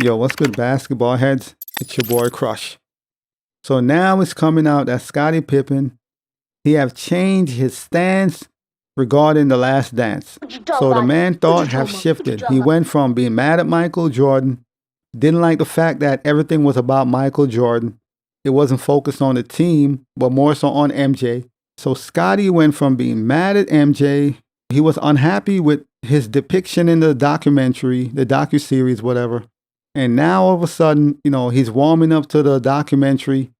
Yo, what's good, basketball heads? It's your boy Crush. So now it's coming out that Scottie Pippen, he have changed his stance regarding the last dance. So the man thought have shifted. He went from being mad at Michael Jordan, didn't like the fact that everything was about Michael Jordan. It wasn't focused on the team, but more so on MJ. So Scottie went from being mad at MJ. He was unhappy with his depiction in the documentary, the docuseries, whatever. And now all of a sudden, he's warming up to the documentary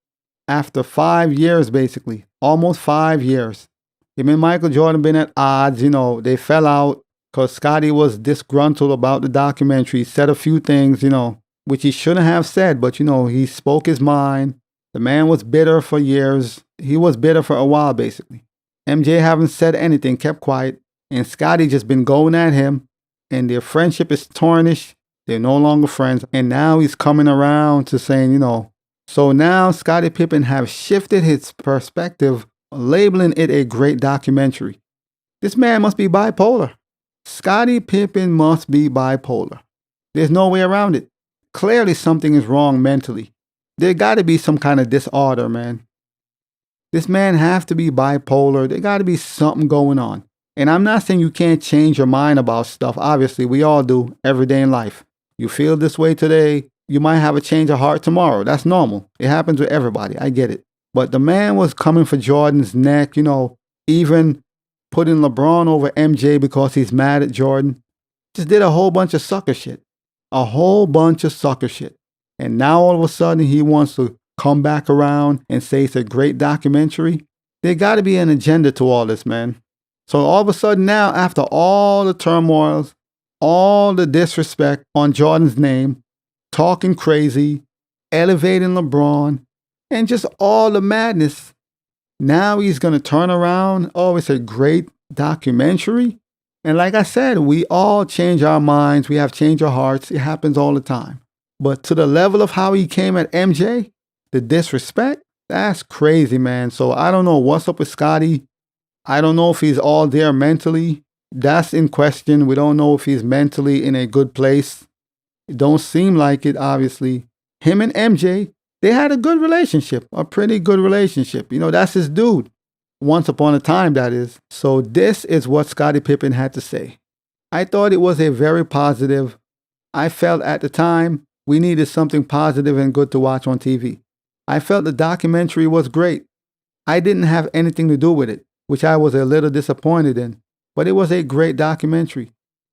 after 5 years, basically, almost 5 years. Him and Michael Jordan been at odds, they fell out because Scottie was disgruntled about the documentary. He said a few things, which he shouldn't have said, but, he spoke his mind. The man was bitter for years. He was bitter for a while, basically. MJ haven't said anything, kept quiet, and Scottie just been going at him, and their friendship is tarnished. They're no longer friends. And now he's coming around to saying, So now Scottie Pippen have shifted his perspective, labeling it a great documentary. This man must be bipolar. Scottie Pippen must be bipolar. There's no way around it. Clearly something is wrong mentally. There got to be some kind of disorder, man. This man have to be bipolar. There got to be something going on. And I'm not saying you can't change your mind about stuff. Obviously, we all do every day in life. You feel this way today, you might have a change of heart tomorrow. That's normal. It happens with everybody. I get it. But the man was coming for Jordan's neck, even putting LeBron over MJ because he's mad at Jordan. Just did a whole bunch of sucker shit. A whole bunch of sucker shit. And now all of a sudden he wants to come back around and say it's a great documentary. There got to be an agenda to all this, man. So all of a sudden now, after all the turmoils, all the disrespect on Jordan's name, talking crazy, elevating LeBron, and just all the madness, now he's going to turn around. Oh, it's a great documentary. And like I said, we all change our minds. We have changed our hearts. It happens all the time. But to the level of how he came at MJ, the disrespect, that's crazy, man. So I don't know what's up with Scottie. I don't know if he's all there mentally. That's in question. We don't know if he's mentally in a good place. It don't seem like it, obviously. Him and MJ, they had a good relationship, a pretty good relationship. That's his dude. Once upon a time, that is. So this is what Scottie Pippen had to say. I thought it was a very positive. I felt at the time we needed something positive and good to watch on TV. I felt the documentary was great. I didn't have anything to do with it, which I was a little disappointed in. But it was a great documentary,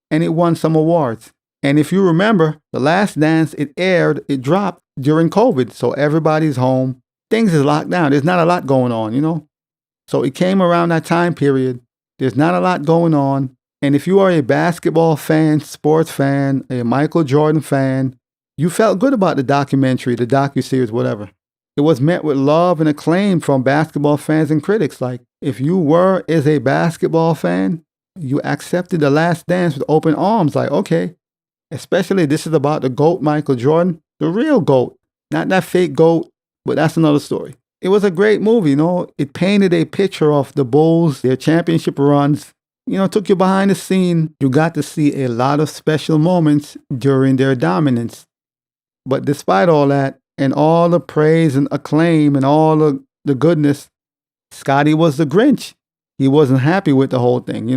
and it won some awards. And if you remember, The Last Dance, it dropped during COVID, so everybody's home. Things is locked down. There's not a lot going on, So it came around that time period. There's not a lot going on. And if you are a basketball fan, sports fan, a Michael Jordan fan, you felt good about the documentary, the docuseries, whatever. It was met with love and acclaim from basketball fans and critics. Like, if you were as a basketball fan, you accepted The Last Dance with open arms. Like, okay, especially this is about the GOAT, Michael Jordan, the real GOAT, not that fake GOAT, but that's another story. It was a great movie, It painted a picture of the Bulls, their championship runs, took you behind the scene. You got to see a lot of special moments during their dominance. But despite all that, and all the praise and acclaim and all the goodness, Scottie was the Grinch. He wasn't happy with the whole thing,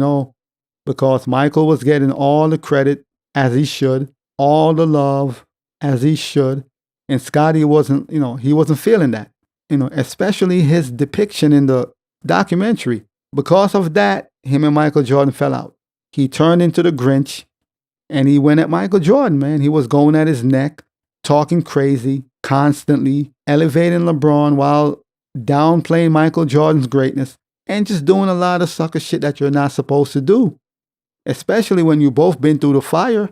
because Michael was getting all the credit as he should, all the love as he should, and Scottie wasn't, he wasn't feeling that, especially his depiction in the documentary. Because of that, him and Michael Jordan fell out. He turned into the Grinch, and he went at Michael Jordan, man. He was going at his neck, talking crazy, constantly, elevating LeBron while downplaying Michael Jordan's greatness, and just doing a lot of sucker shit that you're not supposed to do. Especially when you both been through the fire.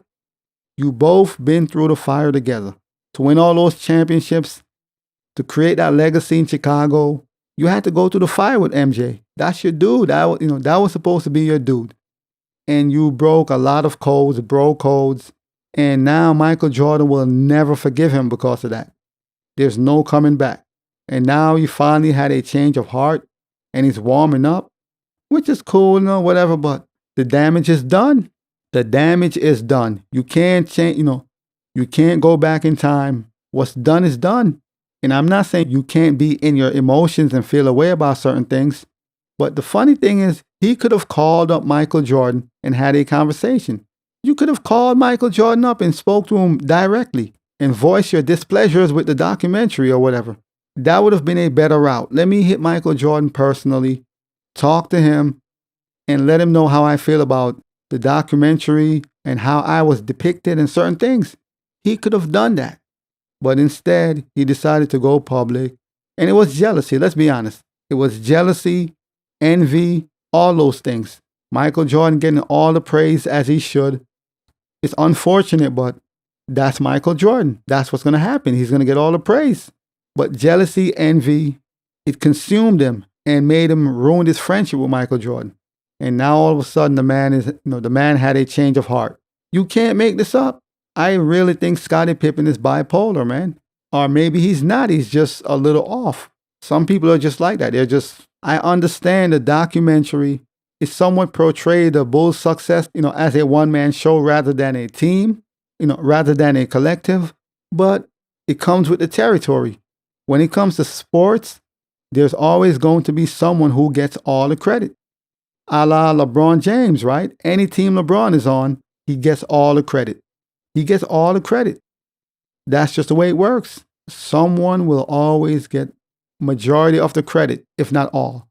You both been through the fire together. To win all those championships, to create that legacy in Chicago, you had to go through the fire with MJ. That's your dude. That was supposed to be your dude. And you broke a lot of codes, bro codes. And now Michael Jordan will never forgive him because of that. There's no coming back. And now he finally had a change of heart and he's warming up, which is cool, whatever, but the damage is done. The damage is done. You can't change, You can't go back in time. What's done is done. And I'm not saying you can't be in your emotions and feel a way about certain things. But the funny thing is, he could have called up Michael Jordan and had a conversation. You could have called Michael Jordan up and spoke to him directly and voiced your displeasures with the documentary or whatever. That would have been a better route. Let me hit Michael Jordan personally, talk to him, and let him know how I feel about the documentary and how I was depicted in certain things. He could have done that. But instead, he decided to go public. And it was jealousy, let's be honest. It was jealousy, envy, all those things. Michael Jordan getting all the praise as he should. It's unfortunate, but that's Michael Jordan. That's what's going to happen. He's going to get all the praise. But jealousy, envy, it consumed him and made him ruin his friendship with Michael Jordan. And now all of a sudden the man had a change of heart. You can't make this up. I really think Scottie Pippen is bipolar, man. Or maybe he's not. He's just a little off. Some people are just like that. I understand the documentary is somewhat portrayed the Bulls' success, as a one-man show rather than a team, rather than a collective. But it comes with the territory. When it comes to sports, there's always going to be someone who gets all the credit. A la LeBron James, right? Any team LeBron is on, he gets all the credit. He gets all the credit. That's just the way it works. Someone will always get majority of the credit, if not all.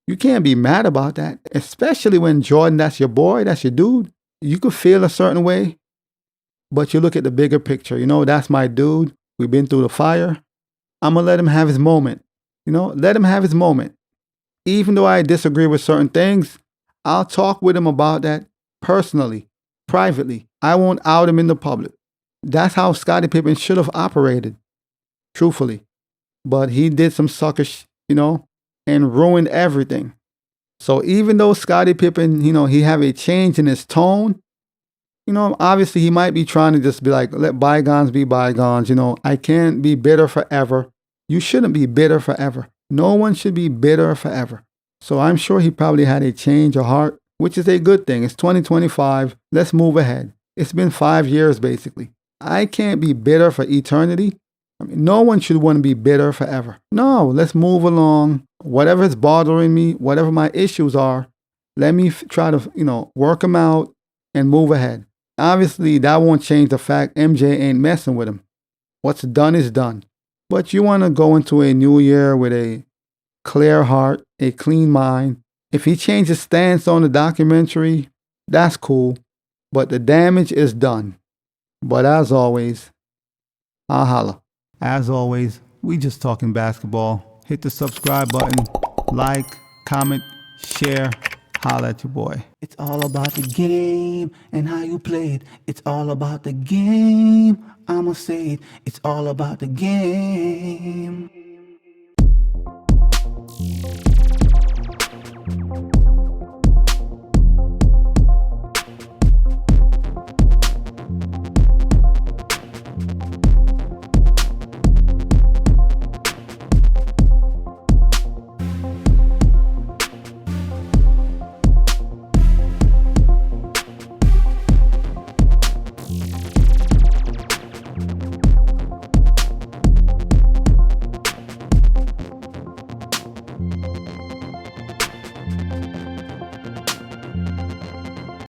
You can't be mad about that, especially when Jordan, that's your boy, that's your dude. You could feel a certain way, but you look at the bigger picture. That's my dude. We've been through the fire. I'm going to let him have his moment. Let him have his moment. Even though I disagree with certain things, I'll talk with him about that personally, privately. I won't out him in the public. That's how Scottie Pippen should have operated, truthfully. But he did some suckers, and ruined everything. So even though Scottie Pippen, he have a change in his tone, obviously he might be trying to just be like, let bygones be bygones. I can't be bitter forever. You shouldn't be bitter forever. No one should be bitter forever. So I'm sure he probably had a change of heart, which is a good thing. It's 2025. Let's move ahead. It's been 5 years, basically. I can't be bitter for eternity. No one should want to be bitter forever. No, let's move along. Whatever is bothering me, whatever my issues are, let me try to, work them out and move ahead. Obviously, that won't change the fact MJ ain't messing with him. What's done is done. But you want to go into a new year with a clear heart, a clean mind. If he changes stance on the documentary, that's cool. But the damage is done. But as always, I'll holla. As always, we just talking basketball. Hit the subscribe button, like, comment, share, holla at your boy. It's all about the game and how you play it. It's all about the game. I'ma say it. It's all about the game.